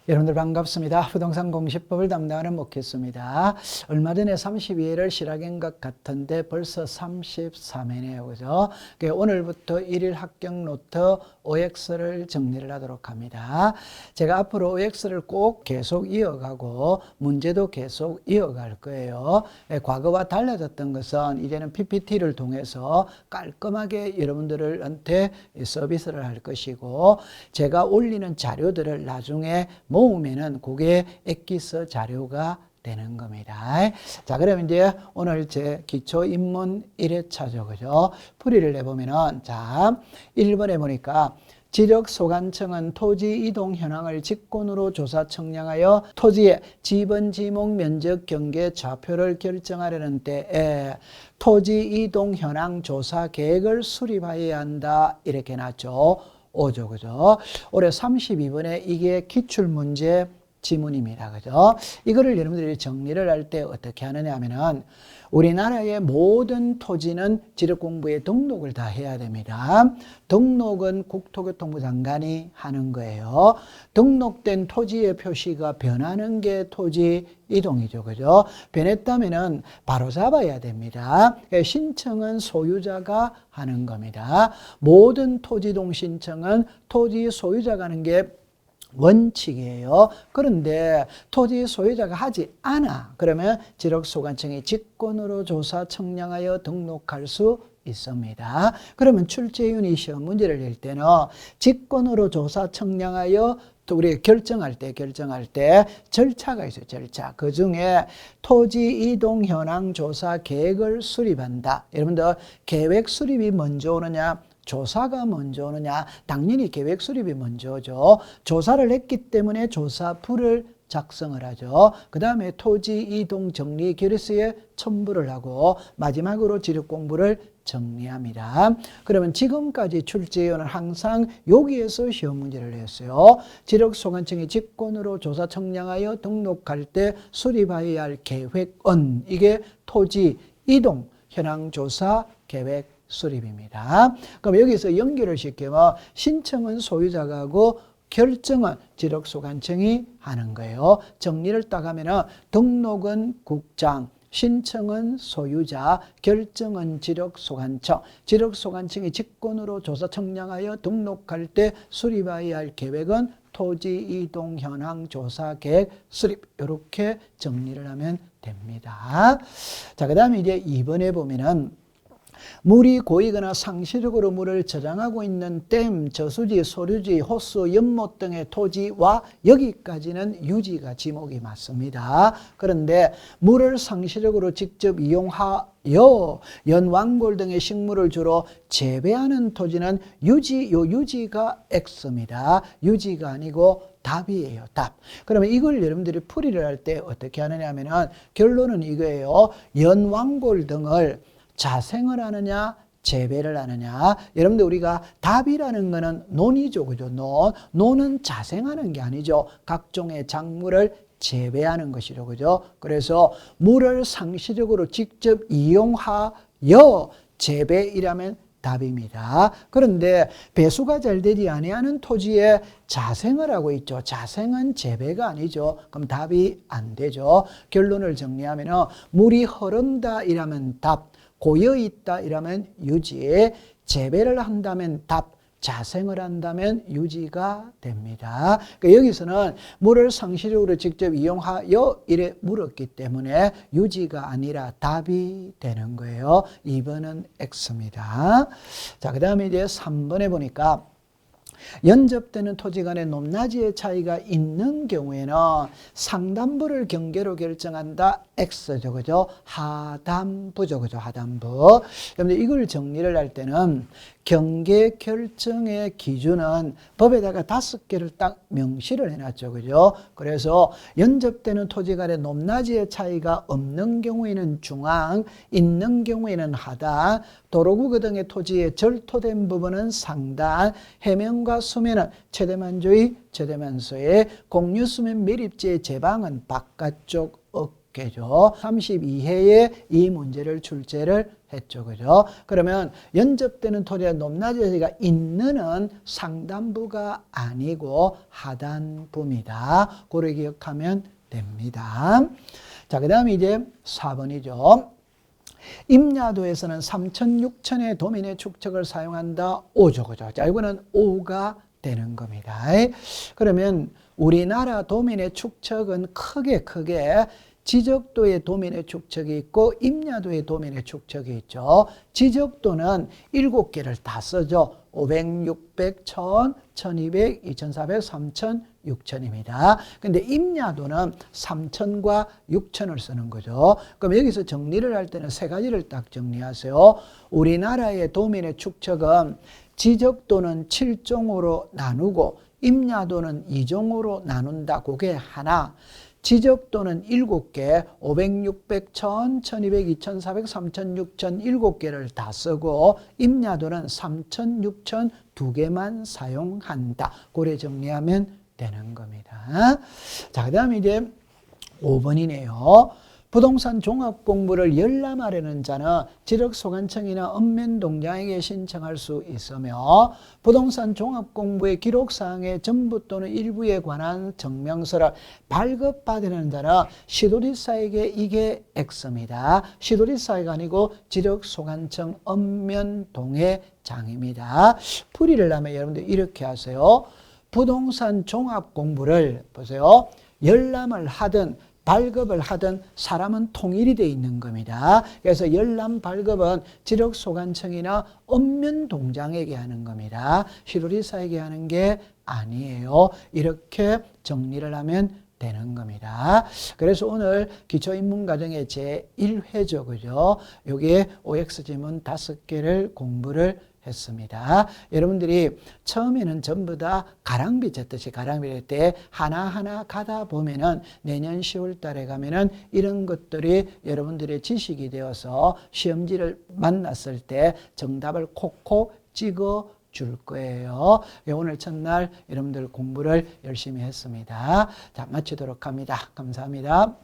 여러분들 반갑습니다. 부동산 공시법을 담당하는 목회수입니다. 얼마 전에 32회를 실하긴 것 같은데 벌써 33회네요. 그죠? 오늘부터 1일 합격 노트 OX를 정리를 하도록 합니다. 제가 앞으로 OX를 꼭 계속 이어가고 문제도 계속 이어갈 거예요. 과거와 달라졌던 것은 이제는 PPT를 통해서 깔끔하게 여러분들한테 서비스를 할 것이고, 제가 올리는 자료들을 나중에 모으면은 그게 엑기스 자료가 되는 겁니다. 자, 그러면 이제 오늘 제 기초 입문 1회차죠. 그죠? 풀이를 해보면은, 자, 1번에 보니까 지력소관청은 토지 이동 현황을 직권으로 조사 청량하여 토지의 지번, 지목, 면적, 경계, 좌표를 결정하려는 때에 토지 이동 현황 조사 계획을 수립하여야 한다. 이렇게 놨죠. 오죠. 그죠? 올해 32번에 이게 기출문제 지문입니다. 그죠? 이거를 여러분들이 정리를 할 때 어떻게 하느냐 하면은, 우리나라의 모든 토지는 지력공부에 등록을 다 해야 됩니다. 등록은 국토교통부 장관이 하는 거예요. 등록된 토지의 표시가 변하는 게 토지 이동이죠. 그죠? 변했다면은 바로 잡아야 됩니다. 신청은 소유자가 하는 겁니다. 모든 토지이동 신청은 토지 소유자가 하는 게 원칙이에요. 그런데 토지 소유자가 하지 않아. 그러면 지력소관청이 직권으로 조사 청량하여 등록할 수 있습니다. 그러면 출제윤이 시험 문제를 낼 때는 직권으로 조사 청량하여 우리 결정할 때 절차가 있어요. 절차. 그 중에 토지 이동 현황 조사 계획을 수립한다. 여러분들 계획 수립이 먼저 오느냐, 조사가 먼저 오느냐? 당연히 계획 수립이 먼저죠. 조사를 했기 때문에 조사부를 작성을 하죠. 그 다음에 토지 이동 정리 결의서에 첨부를 하고 마지막으로 지력 공부를 정리합니다. 그러면 지금까지 출제위원은 항상 여기에서 시험 문제를 냈어요. 지력소관청이 직권으로 조사 청량하여 등록할 때 수립하여야 할 계획은, 이게 토지 이동 현황 조사 계획 수립입니다. 그럼 여기서 연결을 시키면 신청은 소유자가 하고 결정은 지력소관청이 하는 거예요. 정리를 딱 하면은 등록은 국장, 신청은 소유자, 결정은 지력소관청, 지력소관청이 직권으로 조사 청량하여 등록할 때 수립해야 할 계획은 토지 이동 현황 조사 계획 수립. 이렇게 정리를 하면 됩니다. 자, 그 다음에 이제 2번에 보면은 물이 고이거나 상시적으로 물을 저장하고 있는 댐, 저수지, 소류지, 호수, 연못 등의 토지와 여기까지는 유지가 지목이 맞습니다. 그런데 물을 상시적으로 직접 이용하여 연왕골 등의 식물을 주로 재배하는 토지는 유지가 X입니다. 유지가 아니고 답이에요. 답. 그러면 이걸 여러분들이 풀이를 할 때 어떻게 하느냐 하면은, 결론은 이거예요. 연왕골 등을 자생을 하느냐, 재배를 하느냐. 여러분들 우리가 답이라는 거는 논이죠. 그죠? 논은 자생하는 게 아니죠. 각종의 작물을 재배하는 것이죠. 그죠? 그래서 물을 상시적으로 직접 이용하여 재배이라면 답입니다. 그런데 배수가 잘 되지 아니하는 토지에 자생을 하고 있죠. 자생은 재배가 아니죠. 그럼 답이 안 되죠. 결론을 정리하면 물이 흐른다 이라면 답, 고여있다 이라면 유지, 재배를 한다면 답, 자생을 한다면 유지가 됩니다. 그러니까 여기서는 물을 상시적으로 직접 이용하여 이래 물었기 때문에 유지가 아니라 답이 되는 거예요. 2번은 X입니다. 자, 그 다음에 이제 3번에 보니까 연접되는 토지 간의 높낮이의 차이가 있는 경우에는 상단부를 경계로 결정한다. X죠. 그죠? 하단부죠. 그죠? 하단부. 그런데 이걸 정리를 할 때는 경계 결정의 기준은 법에다가 5개를 딱 명시를 해놨죠. 그죠? 그래서 연접되는 토지 간의 높낮이의 차이가 없는 경우에는 중앙, 있는 경우에는 하단, 도로구가 등의 토지에 절토된 부분은 상단, 해면과 수면은 최대만조의 최대만소의 공유수면 매립지의 제방은 바깥쪽 7개죠. 32회에 이 문제를 출제를 했죠. 그죠? 그러면 연접되는 토리의 높낮이가 있는은 상단부가 아니고 하단부입니다. 그걸 기억하면 됩니다. 자, 그 다음에 이제 4번이죠. 임야도에서는 3천, 6천의 도민의 축척을 사용한다. 5죠. 그죠? 자, 이거는 5가 되는 겁니다. 그러면 우리나라 도민의 축척은 크게 지적도의 도민의 축척이 있고 임야도의 도민의 축척이 있죠. 지적도는 7개를 다 쓰죠. 500, 600, 1000, 1200, 2400, 3000, 6000입니다. 근데 임야도는 3000과 6000을 쓰는 거죠. 그럼 여기서 정리를 할 때는 세 가지를 딱 정리하세요. 우리나라의 도민의 축척은 지적도는 7종으로 나누고 임야도는 2종으로 나눈다. 그게 하나. 지적도는 7개, 500, 600, 1000, 1200, 2400, 3000, 6000 7개를 다 쓰고 임야도는 3000, 6000 2개만 사용한다. 고래 정리하면 되는 겁니다. 자, 그 다음에 이제 5번이네요. 부동산 종합공부를 열람하려는 자는 지력소관청이나 읍면동장에게 신청할 수 있으며 부동산 종합공부의 기록사항의 전부 또는 일부에 관한 증명서를 발급받으려는 자는 시도지사에게 이게 X입니다. 시도지사가 아니고 지력소관청 읍면동의 장입니다. 풀이를 하면 여러분들 이렇게 하세요. 부동산 종합공부를 보세요. 열람을 하든 발급을 하든 사람은 통일이 되어 있는 겁니다. 그래서 열람 발급은 지력소관청이나 읍면동장에게 하는 겁니다. 시도지사에게 하는 게 아니에요. 이렇게 정리를 하면 되는 겁니다. 그래서 오늘 기초인문과정의 제1회죠. 그죠? 여기에 OX 지문 5개를 공부를 했습니다. 여러분들이 처음에는 전부 다 가랑비 쳤듯이 가랑비 때 하나하나 가다 보면은 내년 10월 달에 가면은 이런 것들이 여러분들의 지식이 되어서 시험지를 만났을 때 정답을 콕콕 찍어 줄 거예요. 오늘 첫날 여러분들 공부를 열심히 했습니다. 자, 마치도록 합니다. 감사합니다.